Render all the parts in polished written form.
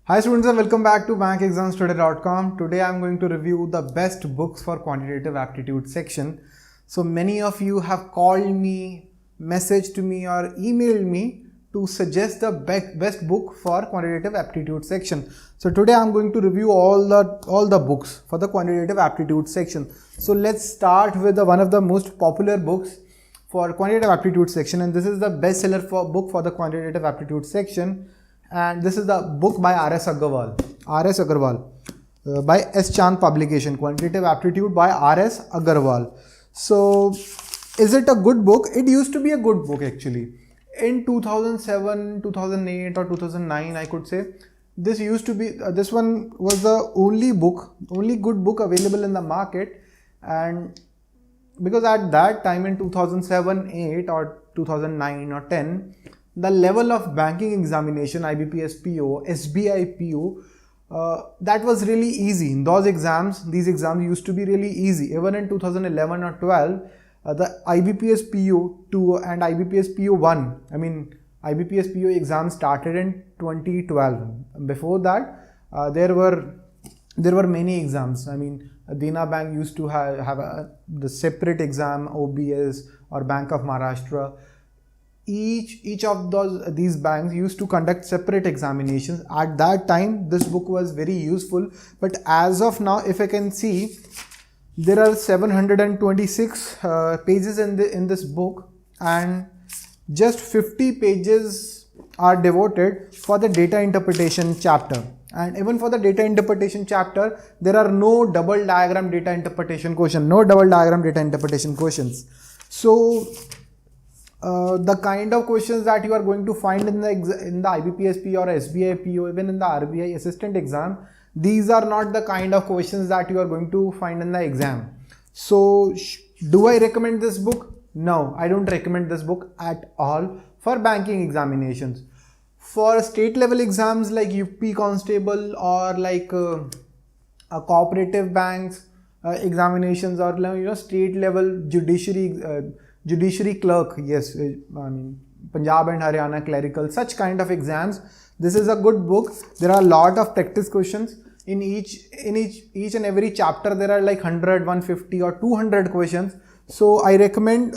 Hi students and welcome back to bankexamstoday.com. Today I am going to review the best books for quantitative aptitude section. So many of you have called me, messaged me or emailed me to suggest the best book for quantitative aptitude section. So today I am going to review all the books for the quantitative aptitude section. So let's start with one of the most popular books for quantitative aptitude section, and this is the bestseller book for the quantitative aptitude section. And this is the book by R.S. Agarwal by S. Chand publication, Quantitative Aptitude by R.S. Agarwal. So is it a good book? It used to be a good book actually. In 2007, 2008 or 2009 I could say, this used to be, this one was the only good book available in the market. And because at that time in 2007, 8 or 2009 or 10, the level of banking examination, IBPSCO, SBI PO, that was really easy. In those exams, these exams used to be really easy. Even in 2011 or 12, the IBPS PO 2 and IBPS PO 1, IBPS PO exam started in 2012. Before that, there were many exams. Dena Bank used to have the separate exam, OBS or Bank of Maharashtra. Each of these banks used to conduct separate examinations. At that time, this book was very useful. But as of now, if I can see, there are 726 pages in this book, and just 50 pages are devoted for the data interpretation chapter. And even for the data interpretation chapter, there are no double diagram data interpretation questions. So the kind of questions that you are going to find in the IBPSP or SBI PO, even in the RBI assistant exam, these are not the kind of questions that you are going to find in the exam. So do I recommend this book? No, I don't recommend this book at all for banking examinations. For state level exams like UP Constable or like cooperative banks examinations, or state level judiciary clerk, yes, Punjab and Haryana clerical, such kind of exams, this is a good book. There are a lot of practice questions in each and every chapter. There are like 100, 150 or 200 questions. So I recommend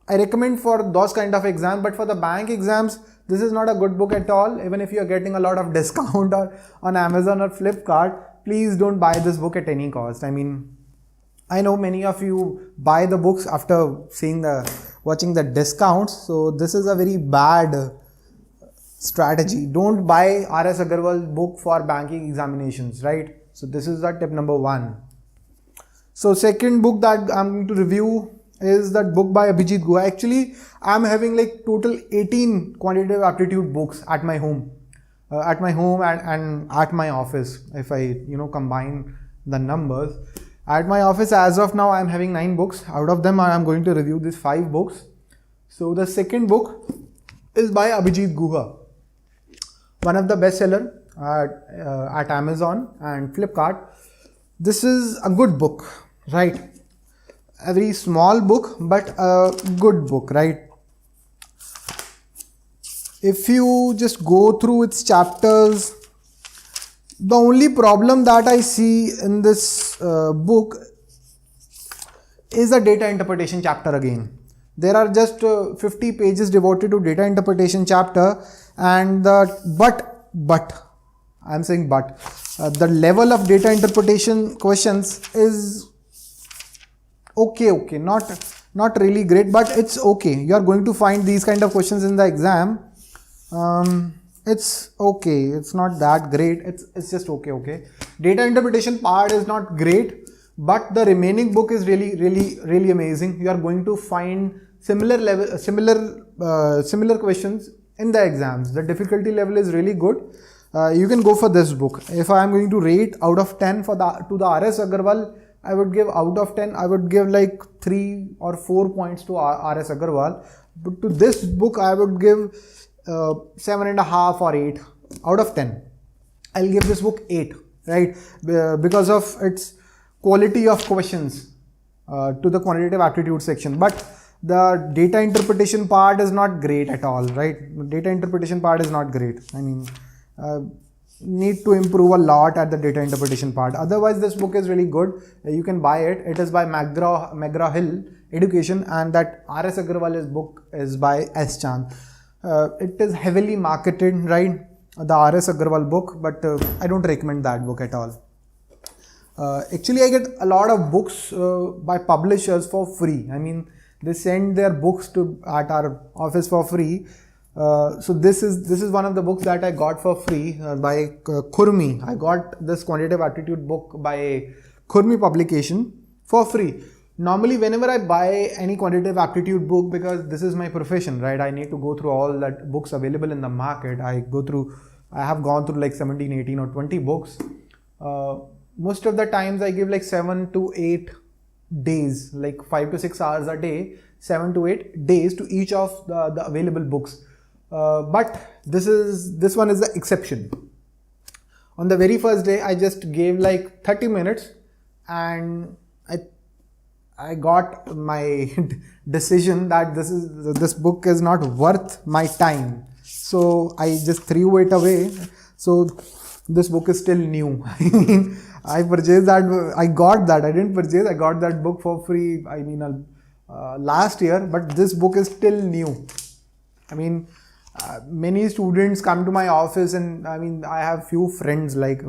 I recommend for those kind of exams. But for the bank exams, this is not a good book at all. Even if you are getting a lot of discount or on Amazon or Flipkart, please don't buy this book at any cost. I know many of you buy the books after watching the discounts. So this is a very bad strategy. Don't buy R.S. Agarwal book for banking examinations, right? So this is the tip number 1. So second book that I'm going to review is that book by Abhijit Guha. Actually, I'm having like total 18 quantitative aptitude books at my home. And at my office, if I combine the numbers. At my office as of now, I am having 9 books. Out of them, I am going to review these 5 books. So the second book is by Abhijit Guha, one of the bestseller at Amazon and Flipkart. This is a good book, right? A very small book, but a good book, right? If you just go through its chapters, the only problem that I see in this book is the data interpretation chapter again. There are just 50 pages devoted to data interpretation chapter, and but I'm saying the level of data interpretation questions is okay, not really great, but it's okay. You are going to find these kind of questions in the exam. It's okay, it's not that great, it's just okay. Data interpretation part is not great, but the remaining book is really amazing. You are going to find similar questions in the exams. The difficulty level is really good. You can go for this book. If I am going to rate out of 10 to the R.S. Agarwal, I would give out of 10, I would give like 3 or 4 points to R.S. Agarwal. But to this book, I would give 7.5 or 8 out of 10. I'll give this book 8, right? Because of its quality of questions to the quantitative aptitude section. But the data interpretation part is not great at all, right? Data interpretation part is not great. I mean, need to improve a lot at the data interpretation part. Otherwise, this book is really good. You can buy it. It is by McGraw-Hill Education, and that R.S. Agarwal's book is by S. Chand. It is heavily marketed, right? The R.S. Agarwal book, but I don't recommend that book at all. Actually, I get a lot of books by publishers for free. I mean, they send their books at our office for free. So this is one of the books that I got for free by Khurmi. I got this Quantitative Aptitude book by Khurmi publication for free. Normally, whenever I buy any Quantitative Aptitude book, because this is my profession, right? I need to go through all that books available in the market. I have gone through like 17, 18 or 20 books. Most of the times I give like 7 to 8 days, like 5 to 6 hours a day, 7 to 8 days to each of the available books. But this one is the exception. On the very first day, I just gave like 30 minutes and I got my decision that this book is not worth my time. So I just threw it away. So this book is still new. I mean, I purchased that. I got that. I didn't purchase. I got that book for free. I mean, last year. But this book is still new. I mean, many students come to my office, and I mean, I have few friends like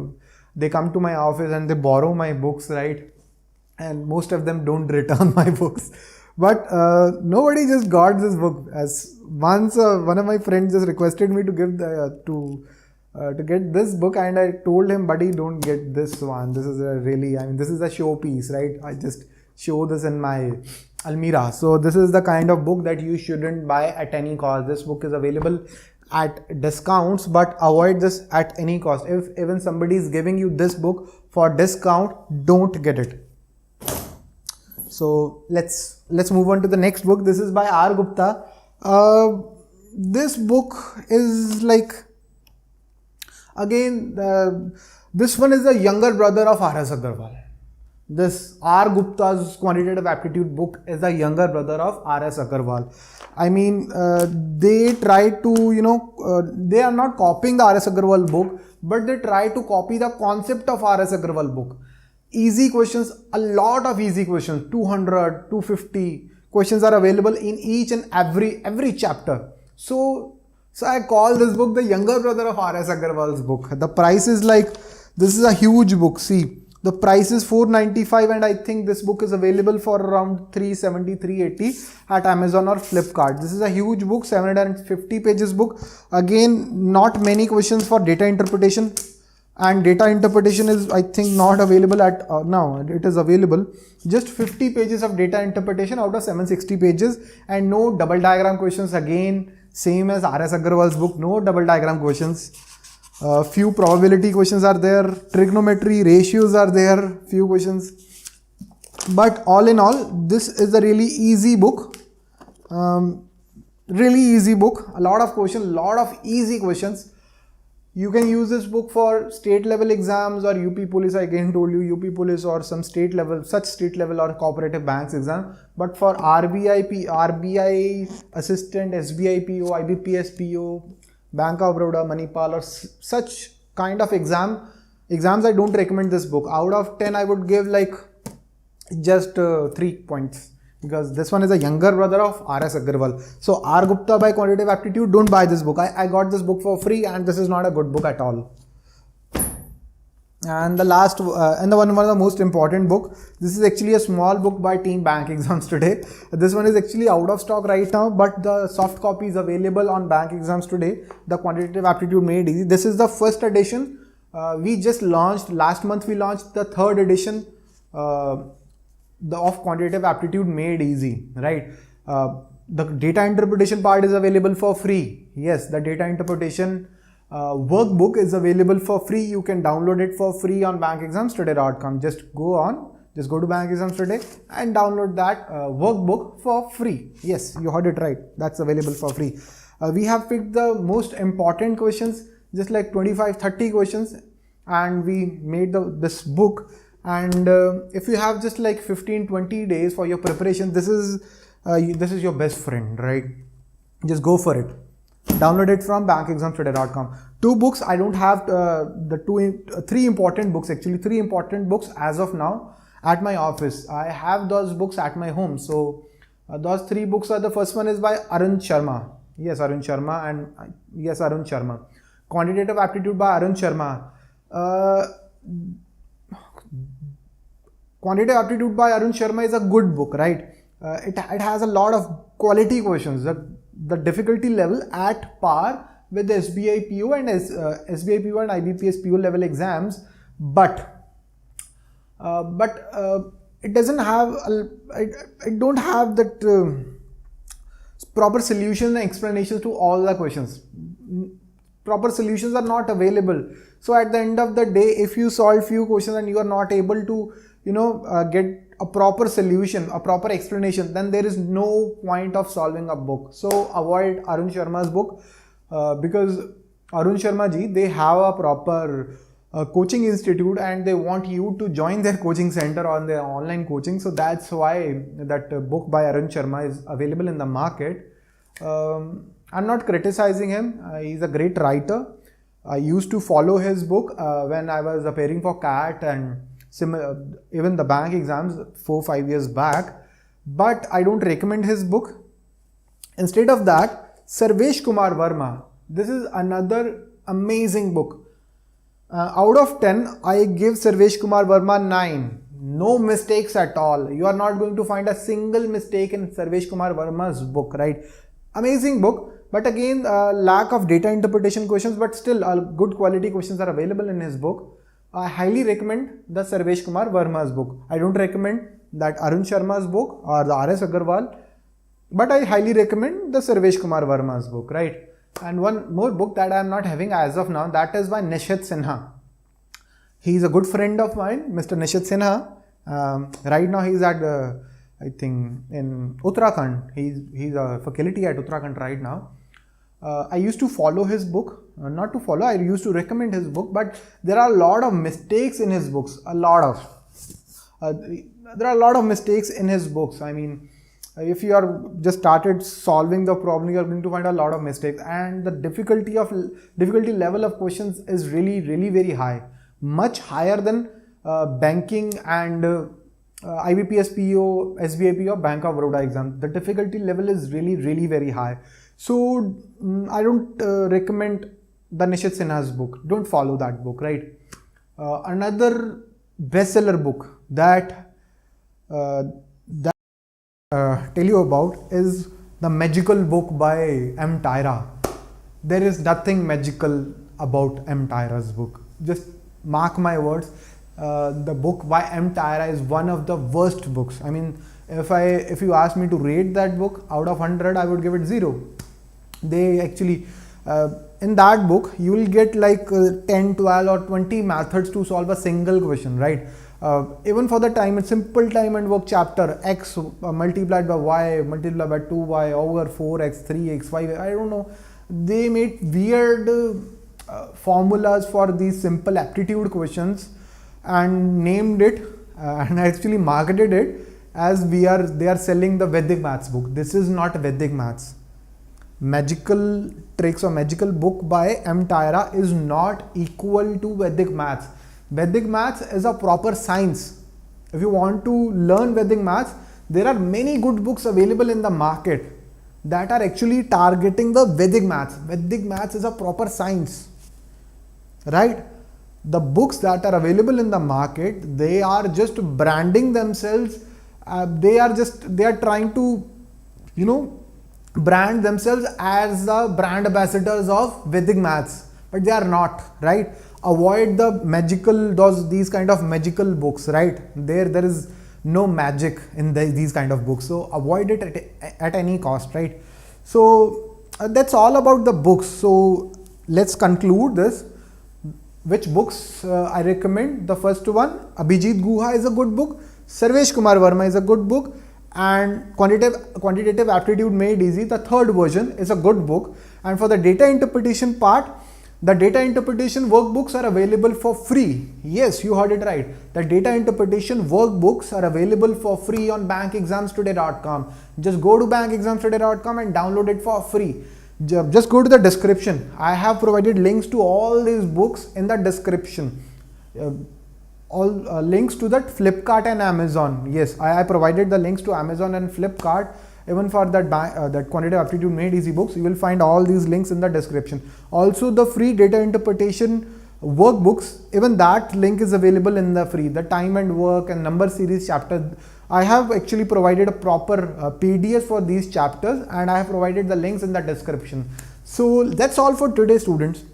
they come to my office and they borrow my books, right? And most of them don't return my books. But nobody just got this book. As once one of my friends just requested me to give to get this book, and I told him, buddy, don't get this one. This is this is a showpiece, right? I just show this in my Almira. So this is the kind of book that you shouldn't buy at any cost. This book is available at discounts, but avoid this at any cost. If even somebody is giving you this book for discount, don't get it. So let's move on to the next book. This is by R. Gupta. This book is like, again, this one is the younger brother of R.S. Agarwal. This R. Gupta's Quantitative Aptitude book is the younger brother of R.S. Agarwal. I mean, they try to, they are not copying the R.S. Agarwal book, but they try to copy the concept of R.S. Agarwal book. Easy questions, a lot of easy questions, 200, 250 questions are available in each and every chapter. So I call this book the younger brother of R.S. Agarwal's book. The price is like, this is a huge book. See, the price is $495, and I think this book is available for around $370, $380 at Amazon or Flipkart. This is a huge book, 750 pages book. Again, not many questions for data interpretation. And data interpretation is, I think, not available at now. It is available. Just 50 pages of data interpretation out of 760 pages, and no double diagram questions. Again, same as R.S. Agarwal's book, no double diagram questions. Few probability questions are there. Trigonometry, ratios are there. Few questions. But all in all, this is a really easy book. Really easy book. A lot of questions, lot of easy questions. You can use this book for state level exams or UP Police. I again told you UP Police or some state level or cooperative banks exam. But for RBI assistant, SBI PO, IBPS PO, Bank of Baroda, Manipal or such kind of exams, I don't recommend this book. Out of 10, I would give like just 3 points. Because this one is a younger brother of R.S. Agarwal. So R. Gupta by Quantitative Aptitude, don't buy this book. I got this book for free, and this is not a good book at all. And the last, and the one of the most important book, this is actually a small book by Team Bank Exams Today. This one is actually out of stock right now, but the soft copy is available on Bank Exams Today. The Quantitative Aptitude Made Easy. This is the first edition. We just launched, last month we launched the third edition of Quantitative Aptitude Made Easy, right? The data interpretation part is available for free. Yes, the data interpretation workbook is available for free. You can download it for free on bankexamstoday.com. Just go to Bank Exams Today and download that workbook for free. Yes, you heard it right. That's available for free. We have picked the most important questions, just like 25-30 questions, and we made this book. And if you have just like 15-20 days for your preparation, this is this is your best friend, right? Just go for it. Download it from bankexamstoday.com. Two books. I don't have three important books, actually 3 important books as of now at my office. I have those books at my home. So those 3 books are, the first one is by Arun Sharma. Yes, Arun Sharma, and yes, Arun Sharma. Quantitative Aptitude by Arun Sharma. Quantitative Aptitude by Arun Sharma is a good book, right? It has a lot of quality questions. The difficulty level at par with the SBI PO and SBI PO and IBPS PO level exams, but it doesn't have it don't have that proper solutions and explanations to all the questions. Proper solutions are not available. So at the end of the day, if you solve few questions and you are not able to get a proper solution, a proper explanation, then there is no point of solving a book. So avoid Arun Sharma's book, because Arun Sharma ji, they have a proper coaching institute and they want you to join their coaching center on their online coaching. So that's why that book by Arun Sharma is available in the market. I'm not criticizing him. He's a great writer. I used to follow his book when I was appearing for CAT and even the bank exams 4-5 years back, but I don't recommend his book. Instead of that, Sarvesh Kumar Verma, this is another amazing book. Out of 10, I give Sarvesh Kumar Verma 9. No mistakes at all. You are not going to find a single mistake in Sarvesh Kumar Verma's book, right? Amazing book, but again, lack of data interpretation questions, but still good quality questions are available in his book. I highly recommend the Sarvesh Kumar Verma's book. I don't recommend that Arun Sharma's book or the R.S. Agarwal, but I highly recommend the Sarvesh Kumar Verma's book, right? And one more book that I am not having as of now, that is by Nishit Sinha. He is a good friend of mine, Mr. Nishit Sinha. Right now he is at, I think, in Uttarakhand. He's a faculty at Uttarakhand right now. I used to follow his book. Not to follow, I used to recommend his book, but there are a lot of mistakes in his books. There are a lot of mistakes in his books. I mean, if you are just started solving the problem, you are going to find a lot of mistakes, and the difficulty level of questions is really very high, much higher than banking and IBPS PO, SBI PO, Bank of Baroda exam. The difficulty level is really very high. So I don't recommend the Nishit Sinha's book. Don't follow that book, right? Another bestseller book that tell you about is the Magical Book by M. Tyra. There is nothing magical about M. Tyra's book. Just mark my words. The book by M. Tyra is one of the worst books. I mean, if you ask me to rate that book out of 100, I would give it 0. They actually, in that book, you will get like 10, 12 or 20 methods to solve a single question, right? Even for the time, a simple time and work chapter, x multiplied by y, multiplied by 2y over 4x, 3x, 5x, I don't know. They made weird formulas for these simple aptitude questions and named it and actually marketed it as they are selling the Vedic maths book. This is not Vedic maths. Magical Tricks or Magical Book by M. Tyra is not equal to Vedic maths. Vedic maths is a proper science. If you want to learn Vedic maths, there are many good books available in the market that are actually targeting the Vedic maths. Vedic maths is a proper science, right? The books that are available in the market, they are just branding themselves. They are trying to, brand themselves as the brand ambassadors of Vedic maths, but they are not, right? Avoid these kind of magical books, right? There is no magic in these kind of books, so avoid it at any cost, right? So that's all about the books. So let's conclude this. Which books I recommend? The first one, Abhijit Guha is a good book. Sarvesh Kumar Verma is a good book. And Quantitative Aptitude Made Easy, the third version, is a good book. And for the data interpretation part, The data interpretation workbooks are available for free. Yes, you heard it right. The data interpretation workbooks are available for free on bankexamstoday.com. Just go to bankexamstoday.com and download it for free. Just go to the description. I have provided links to all these books in the description. All links to that Flipkart and Amazon. Yes, I provided the links to Amazon and Flipkart. Even for that Quantitative Aptitude Made Easy books, you will find all these links in the description. Also the free data interpretation workbooks, even that link is available in the free. The time and work and number series chapter, I have actually provided a proper PDF for these chapters, and I have provided the links in the description. So that's all for today, students.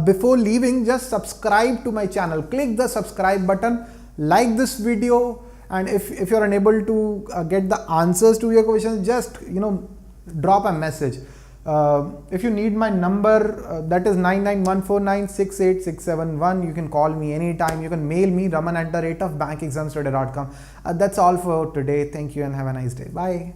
Before leaving, just subscribe to my channel. Click the subscribe button, like this video, and if you're unable to get the answers to your questions, just drop a message. If you need my number, that is 9914968671. You can call me anytime. You can mail me raman@bankexamstoday.com. That's all for today. Thank you and have a nice day. Bye.